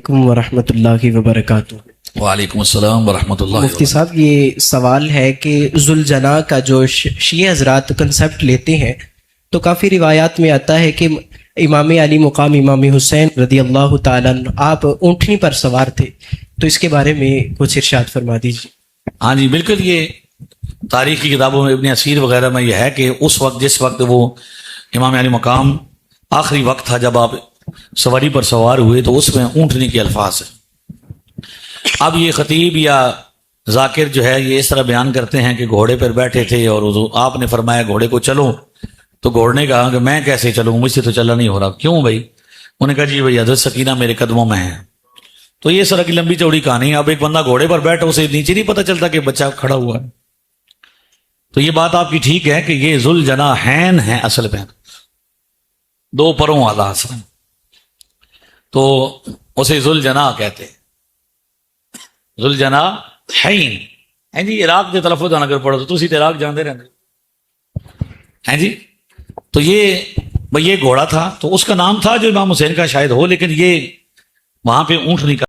علیکم ورحمۃ اللہ وبرکاتہ۔ وعلیکم السلام ورحمۃ اللہ مفتی وبرکاتہ۔ صاحب، یہ سوال ہے کہ ذوالجناح کا جو شیعہ حضرات کنسیپٹ لیتے ہیں تو کافی روایات میں آتا ہے کہ امام علی مقام امام حسین رضی اللہ تعالیٰ عنہ آپ اونٹنی پر سوار تھے، تو اس کے بارے میں کچھ ارشاد فرما دیجیے۔ ہاں جی بالکل، یہ تاریخ کی کتابوں میں ابن اسیر وغیرہ میں یہ ہے کہ اس وقت جس وقت وہ امام علی مقام آخری وقت تھا جب آپ سواری پر سوار ہوئے تو اس میں اونٹنی کے الفاظ ہیں۔ اب یہ خطیب یا ذاکر جو ہے یہ اس طرح بیان کرتے ہیں کہ گھوڑے پر بیٹھے تھے اور آپ نے فرمایا گھوڑے کو چلو، تو گھوڑے نے کہا کہ میں کیسے چلوں، مجھ سے تو چلا نہیں ہو رہا۔ کیوں بھائی؟ انہوں نے کہا جی بھائی حضرت سکینہ میرے قدموں میں ہے۔ تو یہ سر کی لمبی چوڑی کہانی ہے۔ اب ایک بندہ گھوڑے پر بیٹھا، اسے نیچے نہیں پتہ چلتا کہ بچہ کھڑا ہوا ہے۔ تو یہ بات آپ کی ٹھیک ہے کہ یہ ذوالجناحین ہے اصل میں، دو پروں والا اصل، تو اسے ذوالجناح کہتے، ذوالجناحین۔ ہیں جی عراق کے تلفظ نہ کر پڑھو تو اسی عراق جاندے رہتے ہیں جی۔ تو یہ گھوڑا تھا، تو اس کا نام تھا جو امام حسین کا شاید ہو، لیکن یہ وہاں پہ اونٹنی کا